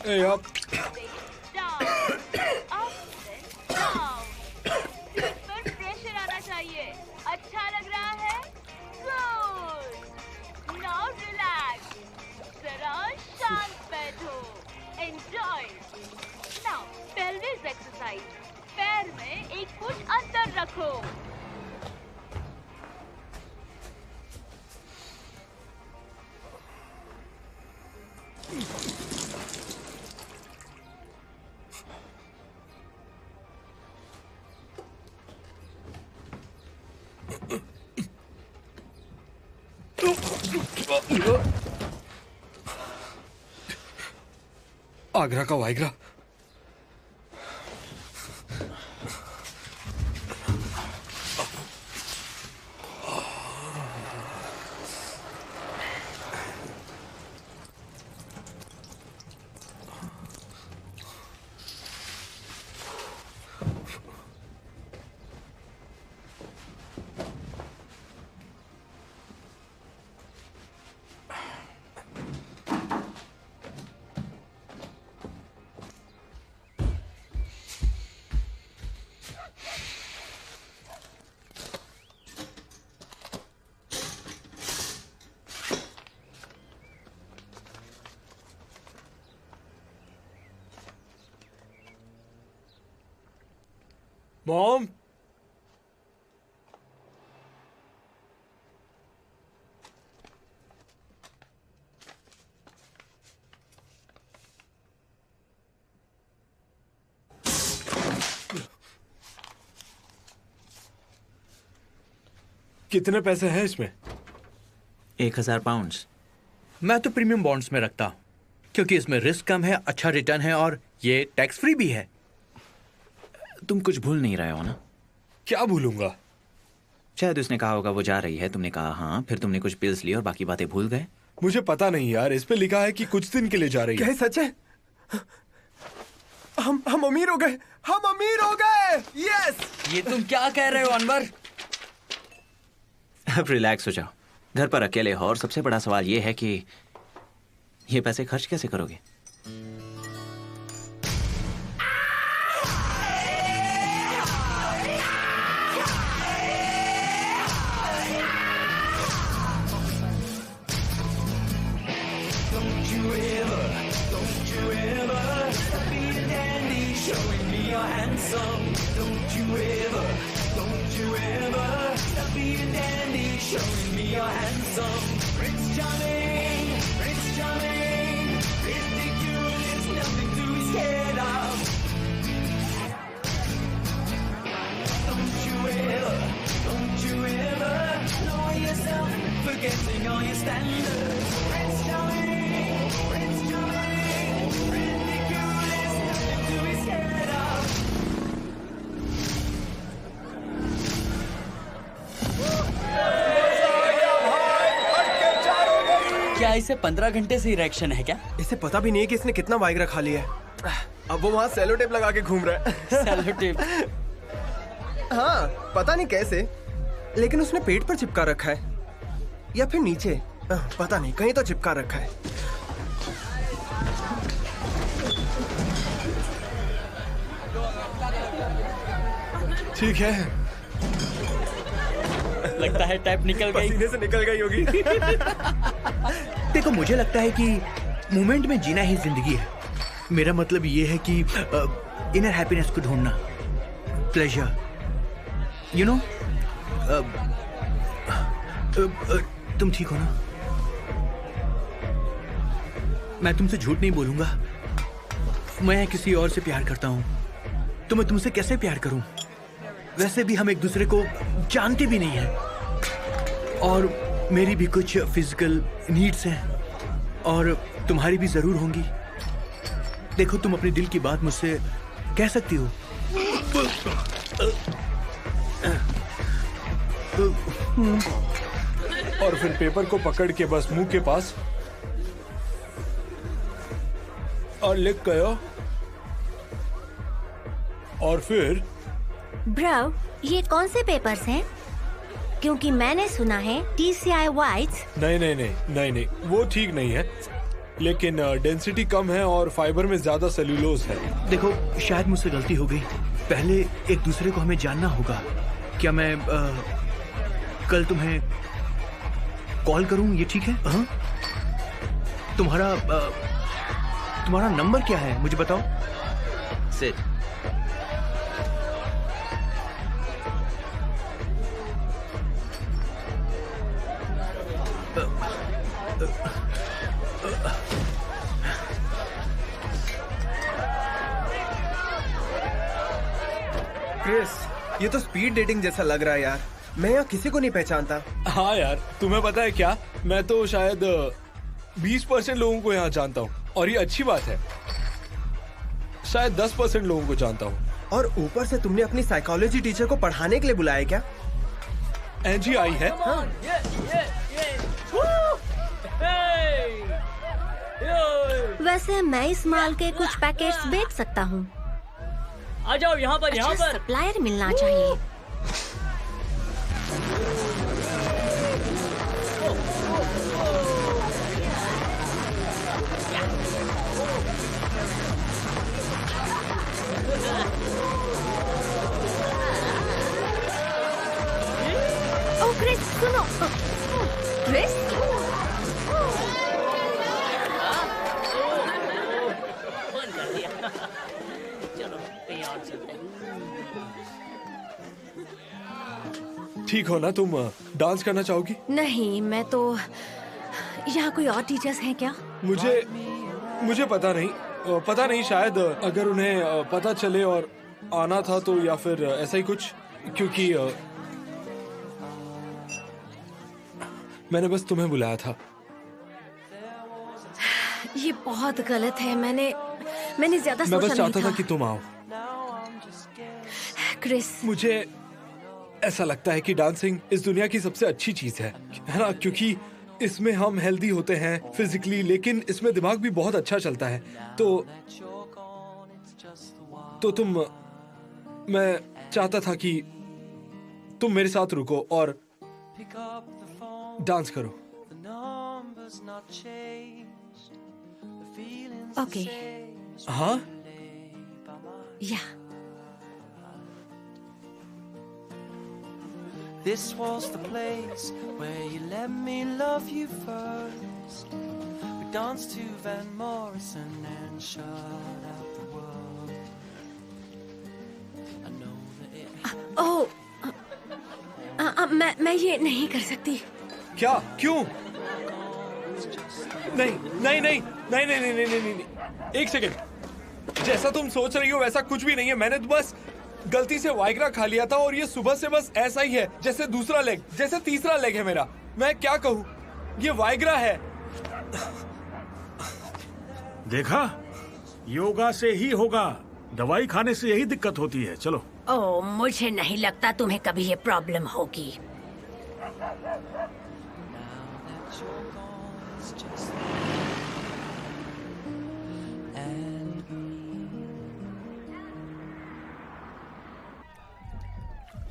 ए यार प्रेशर आना चाहिए। अच्छा लग रहा है? गुड। नाउ रिलैक्स, जरा शांत बैठो। एंजॉय। Now pelvis exercise. पैर में एक फुट अंदर रखो। आगरा का वाइग्रा। मॉम, कितने पैसे हैं इसमें? 1000 पाउंड्स। मैं तो प्रीमियम बॉन्ड्स में रखता हूँ क्योंकि इसमें रिस्क कम है, अच्छा रिटर्न है और ये टैक्स फ्री भी है। तुम कुछ भूल नहीं रहे हो ना? क्या भूलूंगा? शायद उसने कहा होगा वो जा रही है, तुमने कहा हाँ, फिर तुमने कुछ पिल्स ली और बाकी बातें भूल गए। मुझे पता नहीं यार, इस पे लिखा है कि कुछ दिन के लिए जा रही है। क्या सच है? हम अमीर हो गए, हम अमीर हो गए। यस! ये तुम क्या कह रहे हो अनवर? अब रिलैक्स हो जाओ, घर पर अकेले हो और सबसे बड़ा सवाल ये है कि ये पैसे खर्च कैसे करोगे? क्या इसे 15 घंटे से इरेक्शन है क्या? इसे पता भी नहीं है कि इसने कितना वाइग्रा खा लिया है। अब वो वहाँ सेलो टेप लगा के घूम रहा है। Cello tape? हाँ, पता नहीं कैसे, लेकिन उसने पेट पर चिपका रखा है या फिर नीचे, पता नहीं, कहीं तो चिपका रखा है। ठीक है, लगता है टैप निकल गई। पसीने से निकल गई होगी। देखो, मुझे लगता है कि मोमेंट में जीना ही जिंदगी है। मेरा मतलब ये है कि इनर हैप्पीनेस को ढूंढना, प्लेजर, यू नो। तुम ठीक हो ना? मैं तुमसे झूठ नहीं बोलूंगा, मैं किसी और से प्यार करता हूं। तो मैं तुमसे कैसे प्यार करूं? वैसे भी हम एक दूसरे को जानते भी नहीं हैं और मेरी भी कुछ फिजिकल नीड्स हैं और तुम्हारी भी जरूर होंगी। देखो, तुम अपने दिल की बात मुझसे कह सकती हो। और फिर पेपर को पकड़ के बस मुंह के पास और लिख गयो। और फिर ब्रो, ये कौन से पेपर्स हैं? क्योंकि मैंने सुना है TCI वाइट्स। नहीं, वो ठीक नहीं है। लेकिन डेंसिटी कम है और फाइबर में ज्यादा सेल्यूलोज है। देखो, शायद मुझसे गलती हो गई। पहले एक दूसरे को हमें जानना होगा। क्या मैं कल तुम्हें कॉल करूं? ये ठीक है? हाँ? तुम्हारा नंबर क्या है, मुझे बताओ। सिड, क्रिस, ये तो स्पीड डेटिंग जैसा लग रहा है यार। मैं यहाँ किसी को नहीं पहचानता। हाँ यार, तुम्हें पता है क्या, मैं तो शायद 20% लोगों को यहाँ जानता हूँ, और ये अच्छी बात है। शायद 10% लोगों को जानता हूँ। और ऊपर से तुमने अपनी साइकोलॉजी टीचर को पढ़ाने के लिए बुलाया क्या? एंजी आई है। हाँ। वैसे मैं इस माल के कुछ पैकेट्स बेच सकता हूँ। आ जाओ यहाँ पर, यहाँ पर। सप्लायर मिलना चाहिए। ओ क्रिस, सुनो। क्रिस, चलो कहीं और चलते हैं। ठीक हो ना तुम? डांस करना चाहोगी? नहीं, मैं तो यहाँ कोई और टीचर्स हैं क्या? मुझे पता नहीं, शायद अगर उन्हें पता चले और आना था तो, या फिर ऐसा ही कुछ, क्योंकि मैंने बस तुम्हें बुलाया था। ये बहुत गलत है। मैंने ज्यादा सोचा मैं बस नहीं चाहता था। था कि तुम आओ। क्रिस, मुझे ऐसा लगता है कि डांसिंग इस दुनिया की सबसे अच्छी चीज है ना? क्योंकि इसमें हम हेल्दी होते हैं फिजिकली, लेकिन इसमें दिमाग भी बहुत अच्छा चलता है। तो मैं चाहता था कि तुम मेरे साथ रुको और डांस करो। ओके। हाँ? या। This was the place where you let me love you first. We danced to Van Morrison and shut out the world. I know that it ओह, मैं ये नहीं कर सकती। क्या? क्यों? नहीं, एक सेकेंड। जैसा तुम सोच रही हो वैसा कुछ भी नहीं है। मैंने तो बस गलती से वाइग्रा खा लिया था, और ये सुबह से बस ऐसा ही है, जैसे दूसरा लेग, जैसे तीसरा लेग है मेरा। मैं क्या कहूँ, ये वाइग्रा है। देखा, योगा से ही होगा, दवाई खाने से यही दिक्कत होती है। चलो। ओह, मुझे नहीं लगता तुम्हें कभी ये प्रॉब्लम होगी।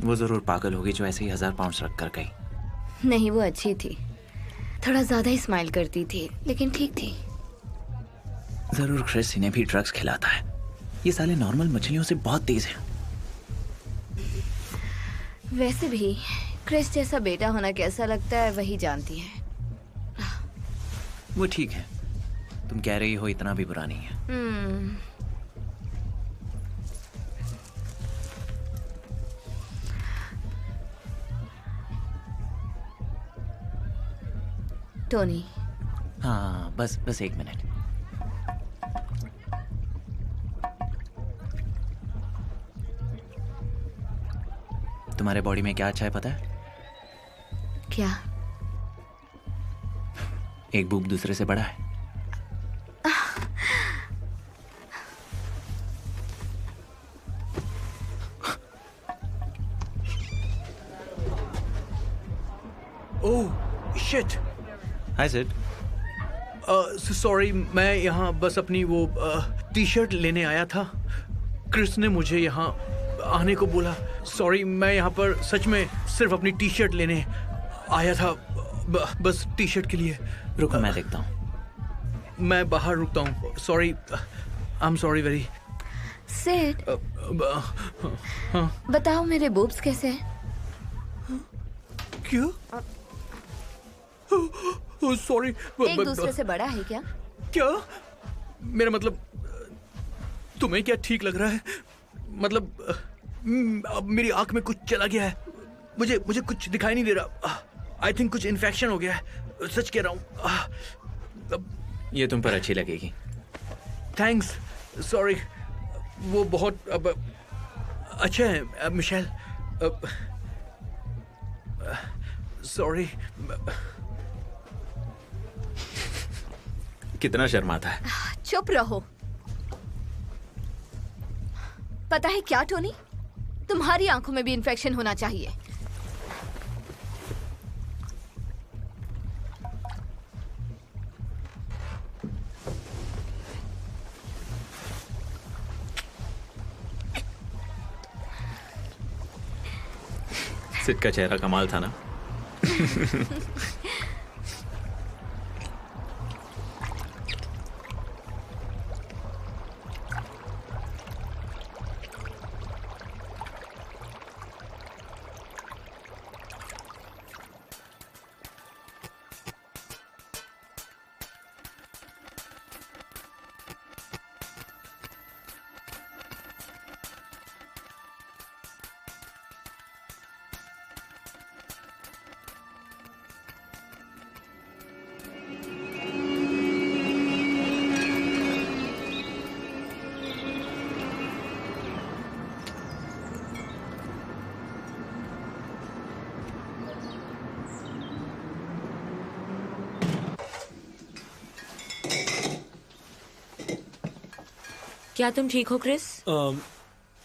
वो जरूर पागल होगी जो ऐसे ही 1000 पाउंड रख कर गई। नहीं, वो अच्छी थी। थोड़ा ज्यादा ही स्माइल करती थी, लेकिन ठीक थी। जरूर क्रिस इन्हें भी ड्रग्स खिलाता है। ये साले नॉर्मल मछलियों से बहुत तेज हैं। वैसे भी क्रिस जैसा बेटा होना कैसा लगता है वही जानती है। वो ठीक है, तुम कह रही हो इतना भी बुरा नहीं है। टोनी। हाँ, बस 1 मिनट। तुम्हारे बॉडी में क्या अच्छा है पता है? क्या? एक बूब दूसरे से बड़ा है। Oh shit. Hi Sid. Sorry, मैं यहाँ बस अपनी वो टी शर्ट लेने आया था। क्रिस ने मुझे यहाँ आने को बोला। सॉरी, मैं यहाँ पर सच में सिर्फ अपनी टी शर्ट लेने आया था, बस टी शर्ट के लिए। रुको, मैं देखता हूँ। मैं बाहर रुकता हूँ। Sorry, I am sorry very. Sid, बताओ मेरे बोब्स कैसे हैं? क्यों? सॉरी। एक दूसरे से बड़ा है क्या? क्या? मेरा मतलब, तुम्हें क्या ठीक लग रहा है? मतलब अब मेरी आंख में कुछ चला गया है। मुझे कुछ दिखाई नहीं दे रहा। आई थिंक कुछ इन्फेक्शन हो गया है, सच कह रहा हूँ। ये तुम पर अच्छी लगेगी। थैंक्स। सॉरी, वो बहुत अब अच्छा है मिशेल। सॉरी। कितना शर्माता है। चुप रहो। पता है क्या टोनी, तुम्हारी आंखों में भी इन्फेक्शन होना चाहिए। सिड का चेहरा कमाल था ना। क्या तुम ठीक हो क्रिस?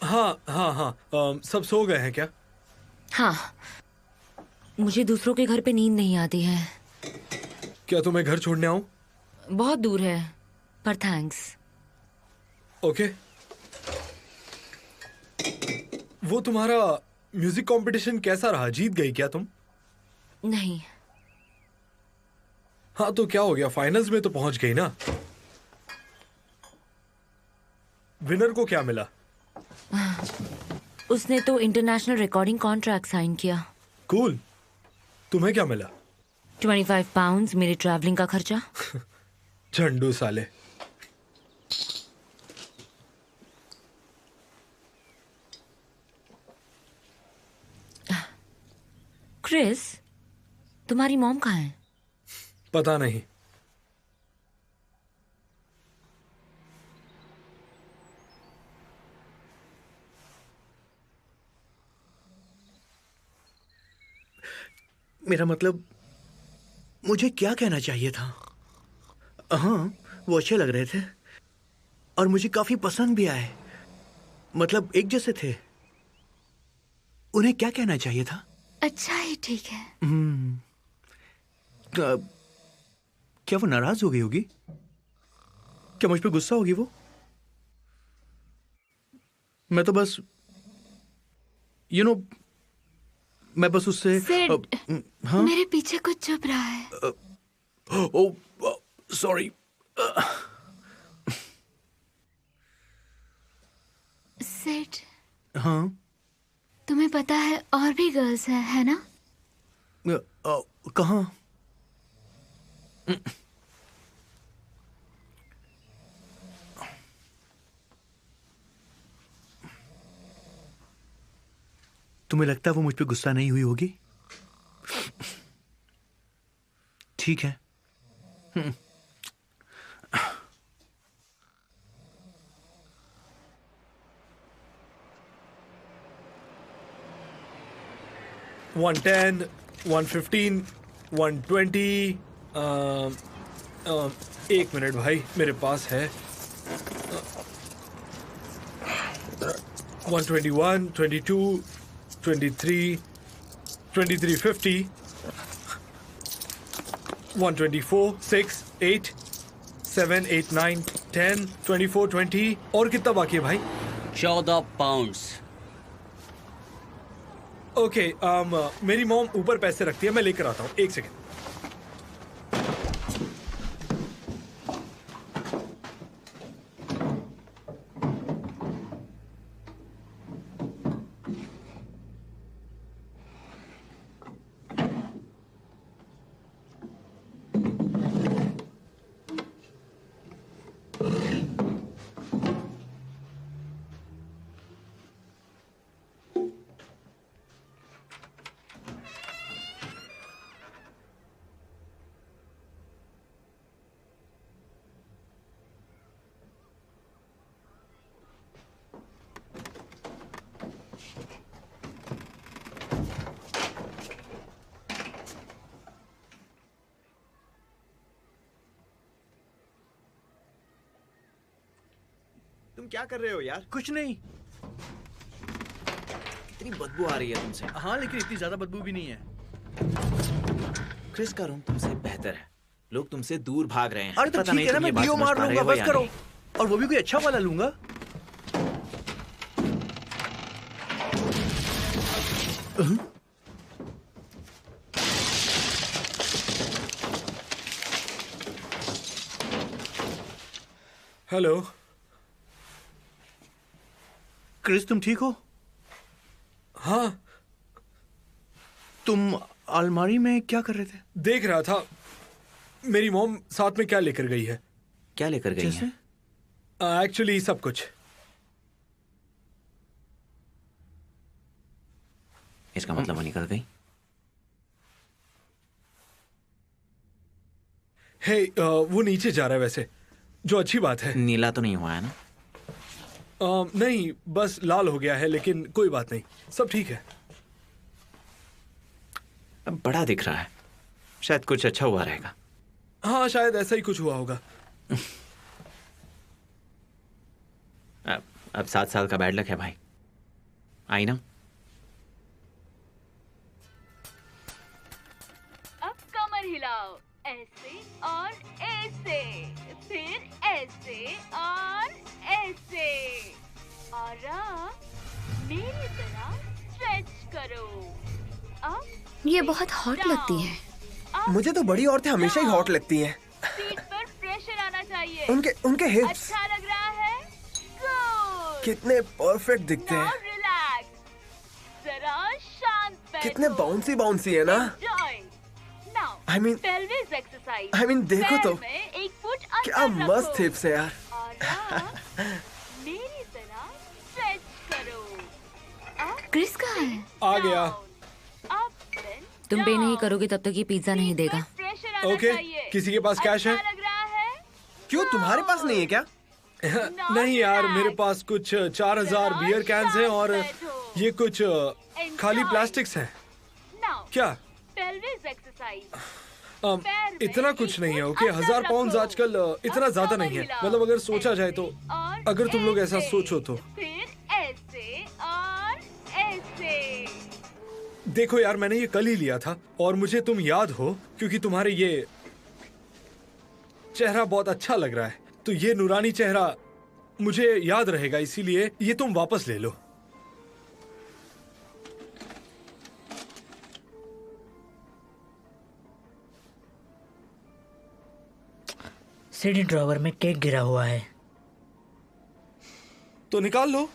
हाँ, सब सो गए हैं क्या? हाँ, मुझे दूसरों के घर पे नींद नहीं आती है। क्या तुम्हें घर छोड़ने आऊं? बहुत दूर है, पर थैंक्स। ओके। वो तुम्हारा म्यूजिक कंपटीशन कैसा रहा? जीत गई क्या तुम? नहीं। हाँ तो क्या हो गया, फाइनल्स में तो पहुंच गई ना। विनर को क्या मिला? उसने तो इंटरनेशनल रिकॉर्डिंग कॉन्ट्रैक्ट साइन किया। कूल। तुम्हें क्या मिला? 25 पाउंड्स मेरे ट्रैवलिंग का खर्चा। झंडू साले। क्रिस, तुम्हारी मॉम कहाँ है? पता नहीं। मेरा मतलब, मुझे क्या कहना चाहिए था? हाँ, वो अच्छे लग रहे थे और मुझे काफी पसंद भी आए। मतलब एक जैसे थे। उन्हें क्या कहना चाहिए था? अच्छा ही ठीक है। क्या वो नाराज हो गई होगी? क्या मुझ पे गुस्सा होगी वो? मैं तो बस मैं बस उससे हाँ? मेरे पीछे कुछ चुप रहा है। सॉरी। सिड, हाँ? तुम्हें पता है और भी गर्ल्स हैं, है ना? कहाँ? तुम्हें लगता है वो मुझ पे गुस्सा नहीं हुई होगी? ठीक है। $110, $115, $120। एक मिनट भाई, मेरे पास है। 121, 22, 23, 2350, 124, 6, 8, 7, 8, 9, 10, 24, 20। और कितना बाकी है भाई? 14 पाउंड्स। ओके, मेरी मॉम ऊपर पैसे रखती है, मैं लेकर आता हूँ। एक सेकेंड। क्या कर रहे हो यार? कुछ नहीं। इतनी बदबू आ रही है तुमसे। हाँ, लेकिन इतनी ज्यादा बदबू भी नहीं है। क्रिस का रूम तुमसे बेहतर है। लोग तुमसे दूर भाग रहे हैं। अरे तो पता ठीक नहीं है ना, तुम मैं ये बात डीओ समझ मार पा रहे लूंगा, हो बस या करो। नहीं। और वो भी कोई अच्छा वाला लूंगा। हेलो क्रिस, तुम ठीक हो? हाँ। तुम अलमारी में क्या कर रहे थे? देख रहा था मेरी मॉम साथ में क्या लेकर गई है। क्या लेकर गई है? एक्चुअली सब कुछ। इसका मतलब वो निकल गई। हे वो नीचे जा रहा है वैसे, जो अच्छी बात है। नीला तो नहीं हुआ है ना? नहीं, बस लाल हो गया है, लेकिन कोई बात नहीं, सब ठीक है। अब बड़ा दिख रहा है, शायद कुछ अच्छा हुआ रहेगा। हाँ, शायद ऐसा ही कुछ हुआ होगा। अब 7 साल का बैड लक है भाई। आई ना? अब कमर हिलाओ, ऐसे और ऐसे, फिर ऐसे और ऐसे, और अब मेरी तरह स्ट्रेच करो। अब ये बहुत हॉट लगती है। मुझे तो बड़ी औरतें हमेशा ही हॉट लगती हैं। सीट पर प्रेशर आना चाहिए। उनके हिप्स अच्छा लग रहा है? गुड। कितने परफेक्ट दिखते नाउ हैं। रिलैक्स, जरा शांत बैठो। कितने बाउंसी बाउंसी है ना। Enjoy. Now, I mean- pelvis exercise. I mean, देखो तो। पैर में एक फुट अंदर क्या रखो। मस्त हिप्स है यार। और अब मेरी तरह स्ट्रेच करो। अब क्रिस कहाँ है? आ गया। अब then तुम पे नहीं down. करोगे तब तक ये पिज्जा नहीं देगा। प्रेशर आना ओके, चाहिए। किसी के पास कैश है? अच्छा लग रहा है? क्यों, तुम्हारे पास नहीं है क्या? नहीं यार, मेरे पास कुछ 4000 बियर कैंस हैं और ये कुछ खाली प्लास्टिक्स हैं। Now, क्या? pelvis exercise. इतना कुछ नहीं है। ओके, 1000 पाउंड आजकल इतना ज्यादा नहीं है। मतलब अगर सोचा जाए तो, अगर तुम लोग ऐसा सोचो तो। फिर ऐसे और ऐसे। देखो यार, मैंने ये कल ही लिया था और मुझे तुम याद हो, क्योंकि तुम्हारे ये चेहरा बहुत अच्छा लग रहा है, तो ये नूरानी चेहरा मुझे याद रहेगा, इसीलिए ये तुम वापस ले लो। सीडी ड्रॉवर में केक गिरा हुआ है। तो निकाल लो,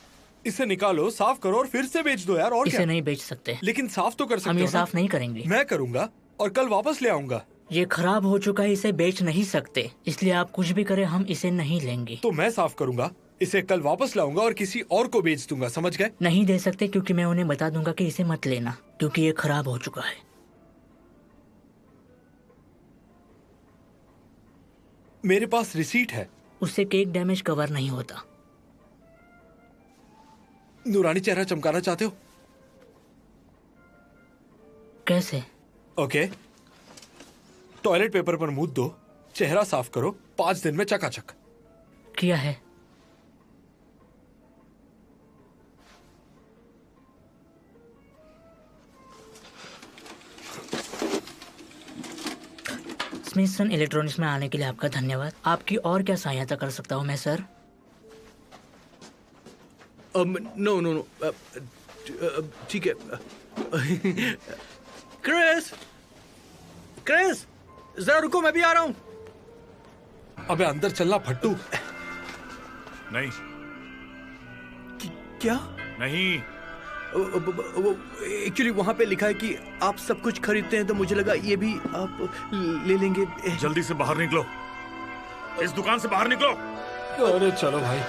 इसे निकालो, साफ करो और फिर से बेच दो यार। और इसे क्या? नहीं बेच सकते। लेकिन साफ तो कर सकते हम हो ये ना? साफ नहीं करेंगे। मैं करूंगा और कल वापस ले आऊंगा। ये खराब हो चुका है, इसे बेच नहीं सकते, इसलिए आप कुछ भी करें हम इसे नहीं लेंगे। तो मैं साफ करूंगा, इसे कल वापस लाऊंगा और किसी और को बेच दूंगा, समझ गए? नहीं दे सकते, क्योंकि मैं उन्हें बता दूंगा कि इसे मत लेना, क्योंकि ये खराब हो चुका है। मेरे पास रिसीट है। उससे केक डैमेज कवर नहीं होता। नूरानी चेहरा चमकाना चाहते हो? कैसे? ओके, टॉयलेट पेपर पर मूत दो, चेहरा साफ करो, 5 दिन में चकाचक। किया है। स्मिथसन इलेक्ट्रॉनिक्स में आने के लिए आपका धन्यवाद। आपकी और क्या सहायता कर सकता हूँ मैं सर? नो नो नो, ठीक है। क्रिस, क्रिस, जरा रुको, मैं भी आ रहा हूँ। अबे अंदर चलना फट्टू। नहीं। क्या? नहीं। एक्चुअली वहाँ पे लिखा है कि आप सब कुछ खरीदते हैं, तो मुझे लगा ये भी आप ले लेंगे। जल्दी से बाहर निकलो, इस दुकान से बाहर निकलो। अरे चलो भाई।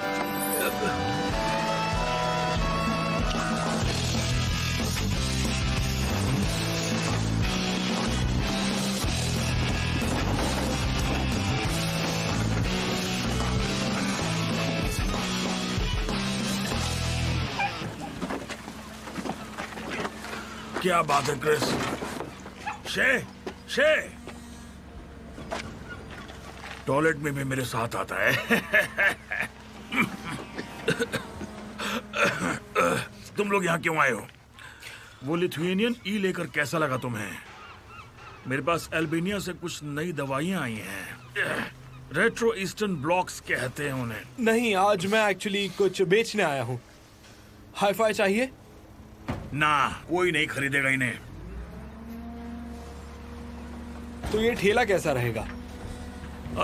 क्या बात है क्रिस? शे, शे, टॉयलेट में भी मेरे साथ आता है। तुम लोग यहाँ क्यों आए हो? वो लिथुएनियन ई लेकर कैसा लगा तुम्हें? मेरे पास अल्बानिया से कुछ नई दवाइयाँ आई हैं। रेट्रो ईस्टर्न ब्लॉक्स कहते हैं उन्हें। नहीं, आज मैं एक्चुअली कुछ बेचने आया हूँ। हाई-फाई चाहिए? ना, कोई नहीं खरीदेगा इन्हें। तो ये ठेला कैसा रहेगा?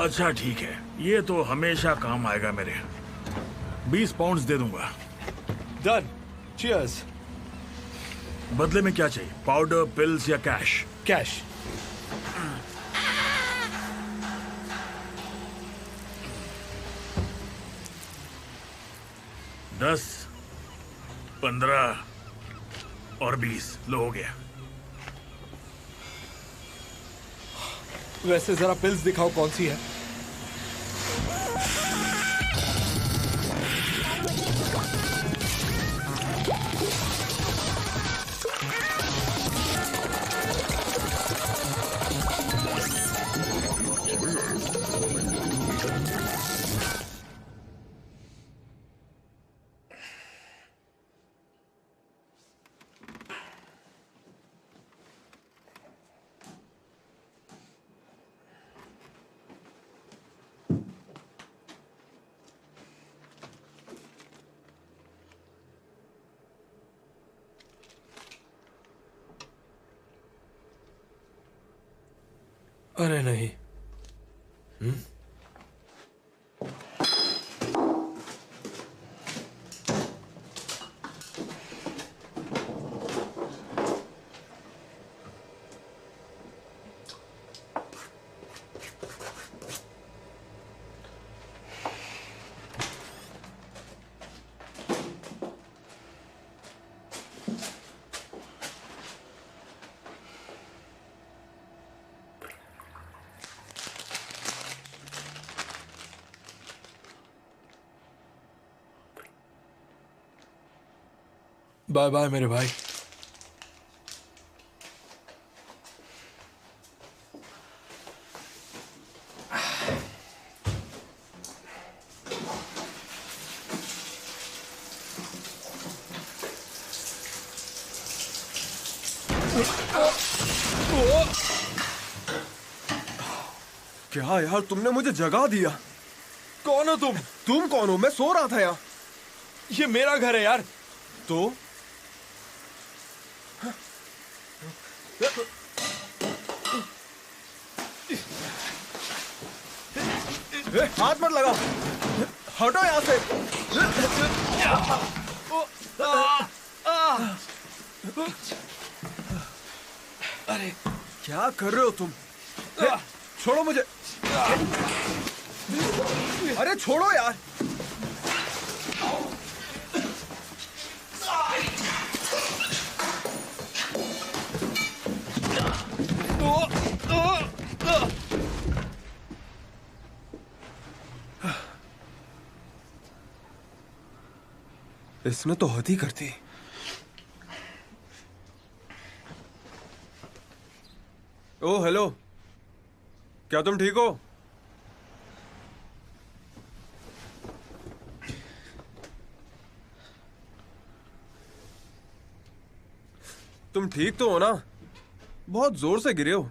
अच्छा ठीक है, ये तो हमेशा काम आएगा मेरे। 20 पाउंड्स दे दूंगा। डन। चीयर्स। बदले में क्या चाहिए? पाउडर, पिल्स या कैश? कैश। दस, 15 और 20 लो, हो गया। वैसे जरा पिल्स दिखाओ, कौन सी है? अरे नहीं। बाय बाय मेरे भाई। क्या यार, तुमने मुझे जगा दिया। कौन हो तुम? तुम कौन हो? मैं सो रहा था यहाँ। ये मेरा घर है यार। तो हाथ मत लगाओ, हटो यहाँ से। अरे क्या कर रहे हो तुम? छोड़ो मुझे। अरे छोड़ो यार। इसने तो हद ही कर दी। ओ हेलो, क्या तुम ठीक हो? तुम ठीक तो हो ना? बहुत जोर से गिरे हो।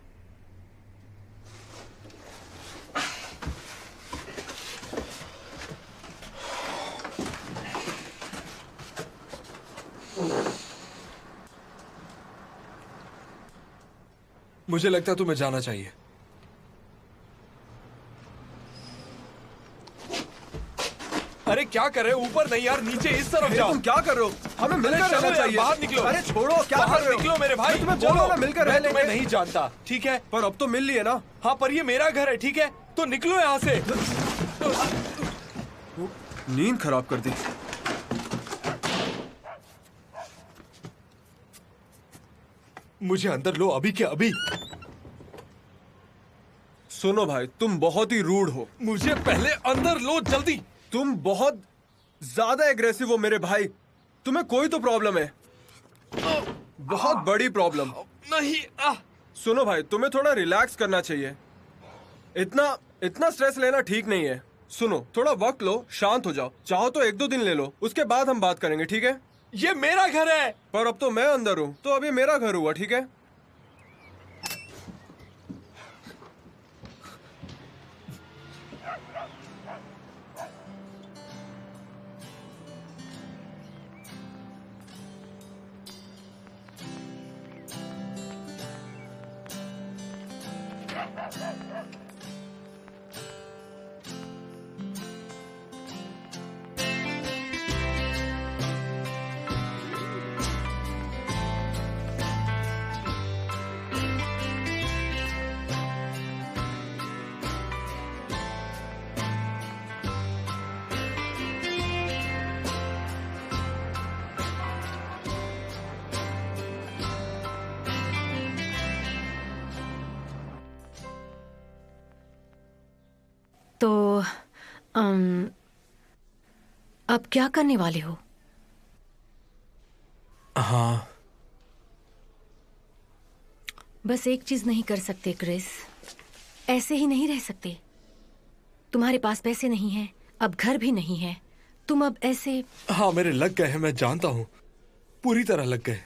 मुझे लगता है तुम्हें जाना चाहिए। अरे क्या कर रहे हो? ऊपर नहीं यार, नीचे इस तरफ जाओ। तुम क्या कर रहे हो? हमें मिलकर रहना चाहिए। बाहर निकलो। अरे छोड़ो, क्या कर रहे हो? निकलो मेरे भाई। तुम्हें बोलो ना मिलकर रह लेंगे। मैं नहीं जानता, ठीक है? पर अब तो मिल लिए ना। हाँ, पर ये मेरा घर है, ठीक है? तो निकलो यहाँ से। नींद खराब कर दी। मुझे अंदर लो, अभी के अभी। सुनो भाई, तुम बहुत ही रूड हो। मुझे पहले अंदर लो, जल्दी। तुम बहुत ज्यादा एग्रेसिव हो मेरे भाई। तुम्हें कोई तो प्रॉब्लम है, बहुत बड़ी प्रॉब्लम। नहीं। सुनो भाई, तुम्हें थोड़ा रिलैक्स करना चाहिए। इतना स्ट्रेस लेना ठीक नहीं है। सुनो, थोड़ा वक्त लो, शांत हो जाओ। चाहो तो 1-2 दिन ले लो, उसके बाद हम बात करेंगे, ठीक है? ये मेरा घर है। पर अब तो मैं अंदर हूँ, तो अभी मेरा घर हुआ, ठीक है? तो अब क्या करने वाले हो? हाँ, बस एक चीज नहीं कर सकते क्रिस, ऐसे ही नहीं रह सकते। तुम्हारे पास पैसे नहीं हैं, अब घर भी नहीं है, तुम अब ऐसे। हाँ मेरे लग गए हैं, मैं जानता हूँ, पूरी तरह लग गए।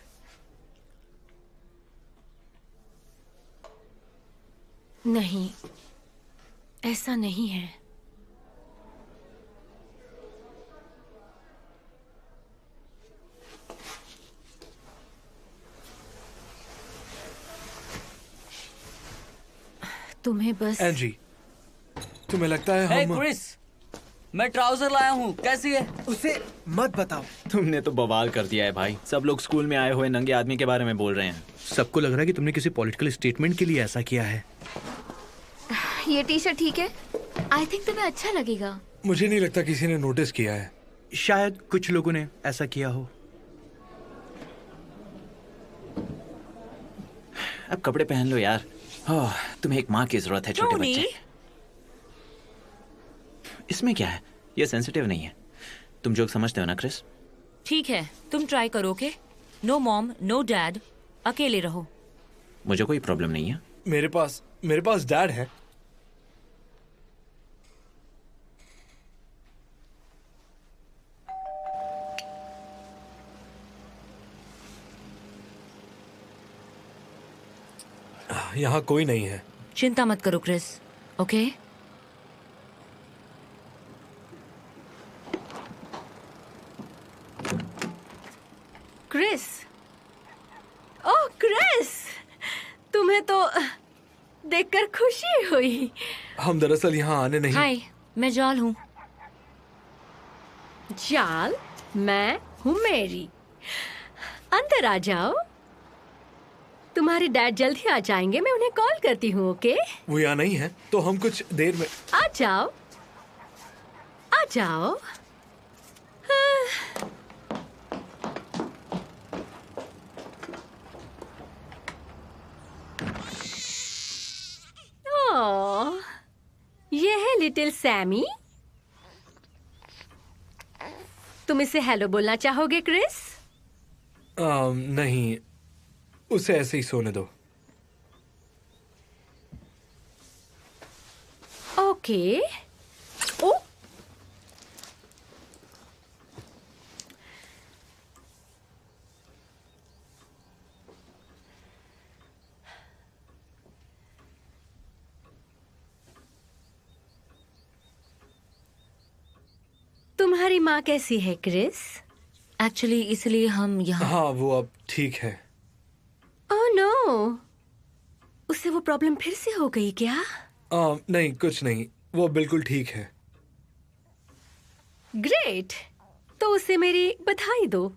नहीं, ऐसा नहीं है। तुम्हें बस एंजी, तुम्हें लगता है हे हम क्रिस, मैं ट्राउजर लाया हूँ, कैसी है? उसे मत बताओ। तुमने तो बवाल कर दिया है भाई। सब लोग स्कूल में आए हुए नंगे आदमी के बारे में बोल रहे हैं। सबको लग रहा है कि तुमने किसी पॉलिटिकल स्टेटमेंट के लिए ऐसा किया है। ये टी शर्ट ठीक है? आई थिंक तुम्हें अच्छा लगेगा। मुझे नहीं लगता किसी ने नोटिस किया है। शायद कुछ लोगों ने ऐसा किया हो। अब कपड़े पहन लो यार। ओह, तुम्हें एक माँ की जरूरत है छोटे बच्चे। इसमें क्या है? ये सेंसिटिव नहीं है। तुम जोक समझते हो ना क्रिस? ठीक है, तुम ट्राई करो। Okay, no mom no dad, अकेले रहो। मुझे कोई प्रॉब्लम नहीं है। मेरे पास डैड है। यहाँ कोई नहीं है। चिंता मत करो क्रिस, ओके? क्रिस, ओह क्रिस, तुम्हें तो देखकर खुशी हुई। हम दरअसल यहाँ आने नहीं। हाय, मैं जाल हूँ। जाल? मैं हूँ मेरी। अंदर आ जाओ। तुम्हारे डैड जल्द ही आ जाएंगे, मैं उन्हें कॉल करती हूँ, ओके? वो यहाँ नहीं है, तो हम कुछ देर में। आ जाओ, आ जाओ। ओह, ये है लिटिल सैमी। तुम इसे हेलो बोलना चाहोगे क्रिस? नहीं, उसे ऐसे ही सोने दो। ओके। ओ, तुम्हारी माँ कैसी है क्रिस? एक्चुअली इसलिए हम यहाँ। हाँ, वो अब ठीक है। ओह नो, उसे वो प्रॉब्लम फिर से हो गई क्या? नहीं, कुछ नहीं, वो बिल्कुल ठीक है। ग्रेट, तो उसे मेरी बधाई दो।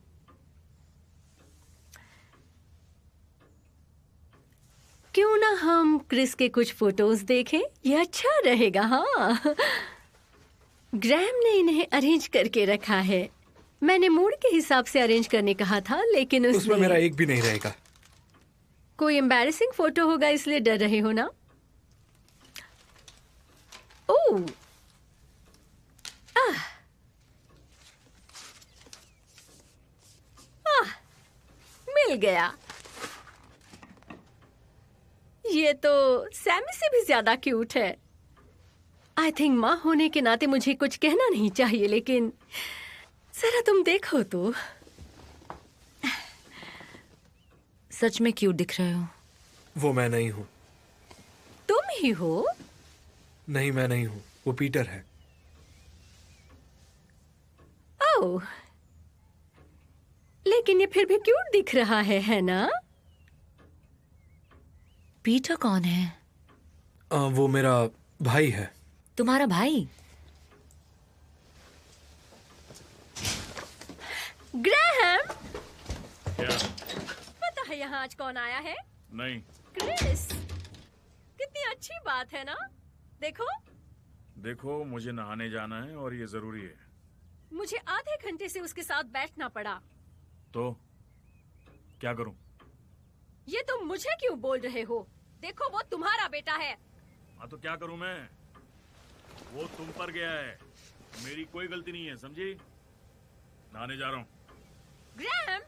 क्यों ना हम क्रिस के कुछ फोटोज देखें? ये अच्छा रहेगा। हाँ, ग्रैम ने इन्हें अरेंज करके रखा है। मैंने मूड के हिसाब से अरेंज करने कहा था, लेकिन उसमें मेरा एक भी नहीं रहेगा। कोई एम्बैरेसिंग फोटो होगा इसलिए डर रहे हो ना? ओह, मिल गया। ये तो सैमी से भी ज्यादा क्यूट है। आई थिंक माँ होने के नाते मुझे कुछ कहना नहीं चाहिए, लेकिन जरा तुम देखो तो। सच में क्यूट दिख रहे हो। वो मैं नहीं हूँ। तुम ही हो? नहीं, मैं नहीं हूँ, वो पीटर है। ओह, लेकिन ये फिर भी क्यूट दिख रहा है ना? पीटर कौन है? वो मेरा भाई है। तुम्हारा भाई? ग्रैहम, क्या? पता है यहाँ आज कौन आया है? नहीं। क्रिस। कितनी अच्छी बात है ना? देखो। देखो, मुझे नहाने जाना है और ये जरूरी है। मुझे आधे घंटे से उसके साथ बैठना पड़ा। तो क्या करूं? ये तुम मुझे क्यों बोल रहे हो? देखो, वो तुम्हारा बेटा है। हाँ, तो क्या करूं मैं? वो तुम पर गया है, मेरी कोई गलती नहीं है, समझी? नहाने जा रहा हूं। ग्रैहम,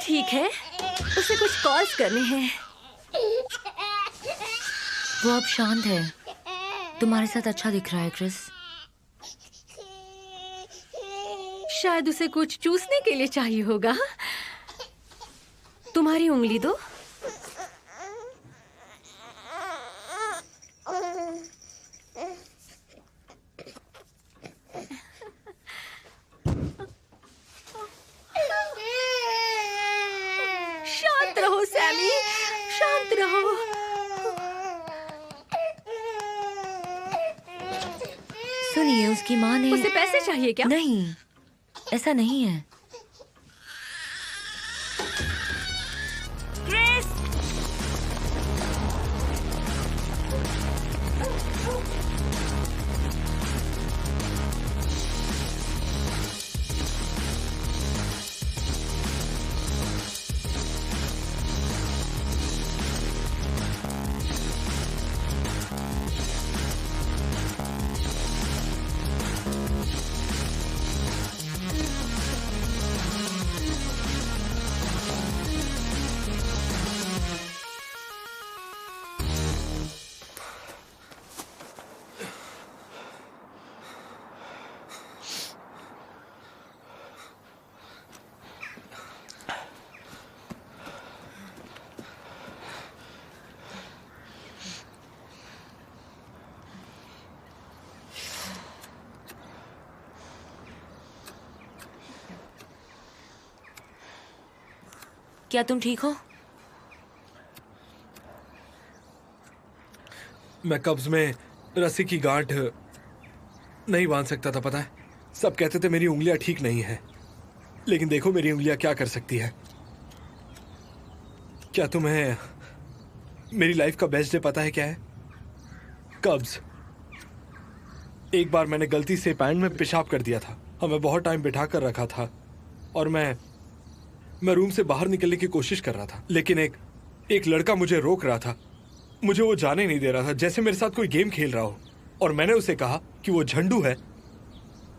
ठीक है, उसे कुछ कॉल्स करने हैं। वो अब शांत है, तुम्हारे साथ अच्छा दिख रहा है क्रिस। शायद उसे कुछ चूसने के लिए चाहिए होगा। तुम्हारी उंगली दो। शांत रहो सैमी, शांत रहो। सुनिए, उसकी माँ ने उसे पैसे चाहिए क्या? नहीं, ऐसा नहीं है। क्रिस! क्या तुम ठीक हो? मैं कब्ज में रस्सी की गांठ नहीं बांध सकता था, पता है? सब कहते थे मेरी उंगलियां ठीक नहीं है, लेकिन देखो मेरी उंगलियां क्या कर सकती है। क्या तुम्हें मेरी लाइफ का बेस्ट डे पता है क्या है? कब्ज। एक बार मैंने गलती से पैंट में पेशाब कर दिया था। हमें बहुत टाइम बिठा कर रखा था और मैं रूम से बाहर निकलने की कोशिश कर रहा था, लेकिन एक लड़का मुझे रोक रहा था। मुझे वो जाने नहीं दे रहा था, जैसे मेरे साथ कोई गेम खेल रहा हो। और मैंने उसे कहा कि वो झंडू है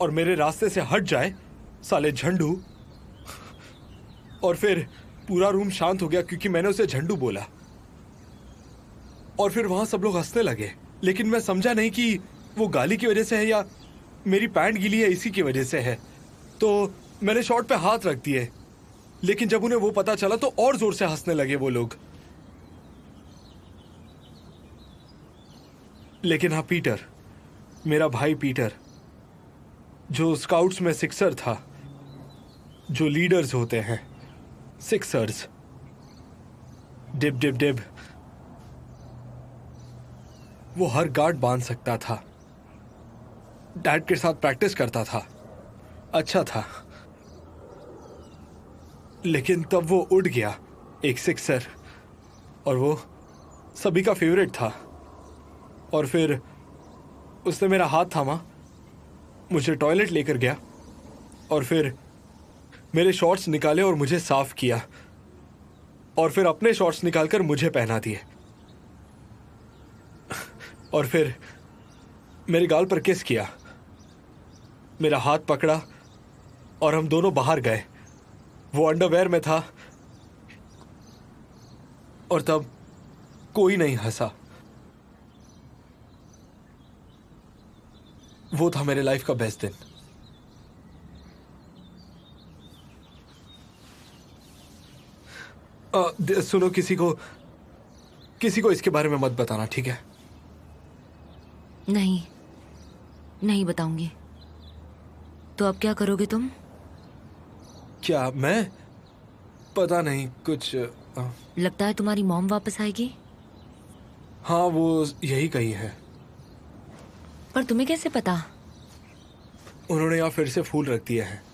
और मेरे रास्ते से हट जाए, साले झंडू। और फिर पूरा रूम शांत हो गया क्योंकि मैंने उसे झंडू बोला। और फिर वहां सब लोग हंसने लगे, लेकिन मैं समझा नहीं कि वो गाली की वजह से है या मेरी पैंट गीली है इसी की वजह से है। तो मैंने शॉर्ट पे हाथ रख दिए, लेकिन जब उन्हें वो पता चला तो और जोर से हंसने लगे वो लोग। लेकिन हाँ, पीटर, मेरा भाई पीटर, जो स्काउट्स में सिक्सर था, जो लीडर्स होते हैं, सिक्सर्स, डिब डिब डिब, वो हर गार्ड बांध सकता था। डैड के साथ प्रैक्टिस करता था, अच्छा था। लेकिन तब वो उड़ गया, एक सिक्सर, और वो सभी का फेवरेट था। और फिर उसने मेरा हाथ थामा, मुझे टॉयलेट लेकर गया, और फिर मेरे शॉर्ट्स निकाले और मुझे साफ किया, और फिर अपने शॉर्ट्स निकालकर मुझे पहना दिए, और फिर मेरे गाल पर किस किया, मेरा हाथ पकड़ा और हम दोनों बाहर गए। वो अंडरवेयर में था और तब कोई नहीं हंसा। वो था मेरे लाइफ का बेस्ट दिन। सुनो, किसी को इसके बारे में मत बताना, ठीक है? नहीं बताऊंगी। तो अब क्या करोगे तुम? क्या? मैं पता नहीं, कुछ लगता है तुम्हारी मॉम वापस आएगी। हाँ, वो यही कही है। पर तुम्हें कैसे पता? उन्होंने यहाँ फिर से फूल रख दिए हैं।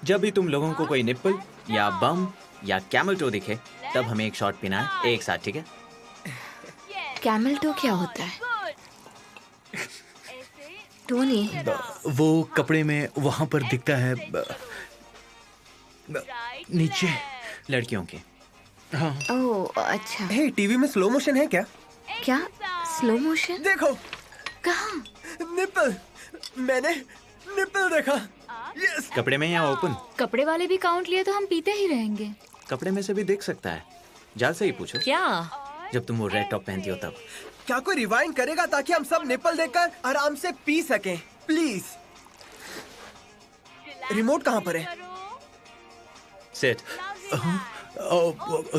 जब भी तुम लोगों को कोई निप्पल या बम या कैमल टो दिखे, तब हमें एक शॉट पीना है एक साथ, ठीक है? कैमल टो क्या होता है? टोनी, वो कपड़े में वहां पर दिखता है, नीचे। लड़कियों के। हाँ। ओह अच्छा। हे, टीवी में स्लो मोशन है क्या? क्या स्लो मोशन? देखो। कहाँ? निप्पल। मैंने निप्पल देखा। यस। कपड़े में या ओपन? कपड़े वाले भी काउंट लिए तो हम पीते ही रहेंगे। कपड़े में से भी देख सकता है। जाल से ही पूछो। क्या? जब तुम वो रेड टॉप पहनती हो तब। क्या कोई रिवाइंड करेगा ताकि हम सब निप्पल देखकर आराम से पी सकें? प्लीज। रिमोट कहाँ पर है? सेट।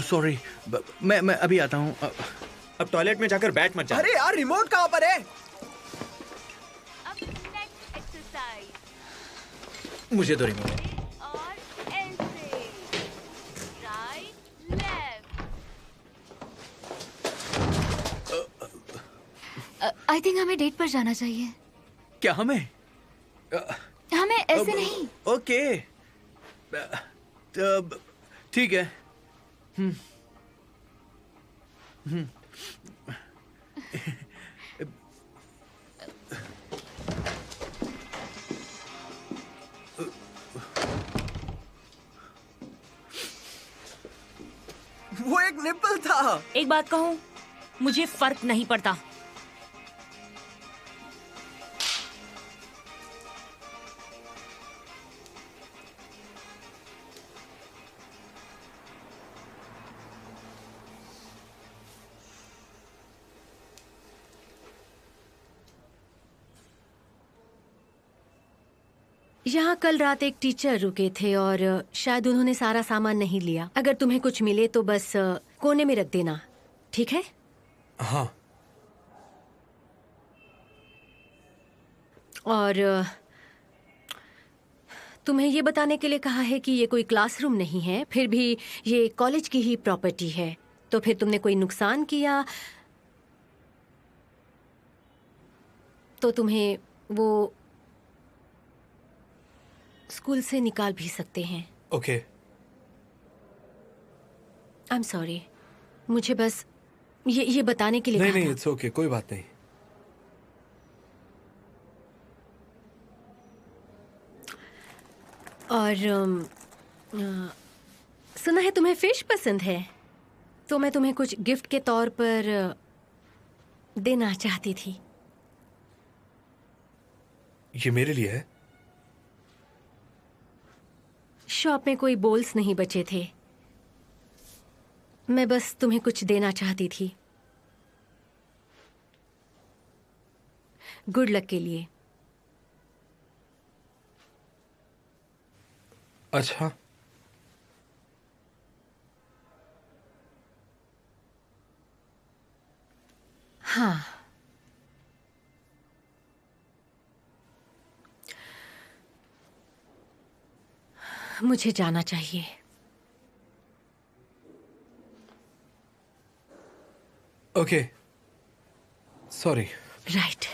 सॉरी, मैं अभी आता हूँ। अब टॉयलेट में जाकर बैठ मत जा। अरे यार, रिमोट कहाँ पर है? मुझे दो रिमोट। आई थिंक हमें डेट पर जाना चाहिए। क्या हमें? हमें ऐसे नहीं। ओके, तब ठीक है। वो एक निप्पल था। एक बात कहूं, मुझे फर्क नहीं पड़ता। यहाँ कल रात एक टीचर रुके थे और शायद उन्होंने सारा सामान नहीं लिया। अगर तुम्हें कुछ मिले तो बस कोने में रख देना, ठीक है? हाँ। और तुम्हें ये बताने के लिए कहा है कि ये कोई क्लासरूम नहीं है, फिर भी ये कॉलेज की ही प्रॉपर्टी है। तो फिर तुमने कोई नुकसान किया तो तुम्हें वो स्कूल से निकाल भी सकते हैं। ओके। आई एम सॉरी, मुझे बस ये बताने के लिए नहीं कहा नहीं, था। इट्स ओके, कोई बात नहीं। और सुना है तुम्हें फिश पसंद है, तो मैं तुम्हें कुछ गिफ्ट के तौर पर देना चाहती थी। ये मेरे लिए है? शॉप में कोई बोल्स नहीं बचे थे, मैं बस तुम्हें कुछ देना चाहती थी। गुड लक के लिए। अच्छा। हाँ, मुझे जाना चाहिए। Okay, sorry. राइट।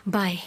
बाय।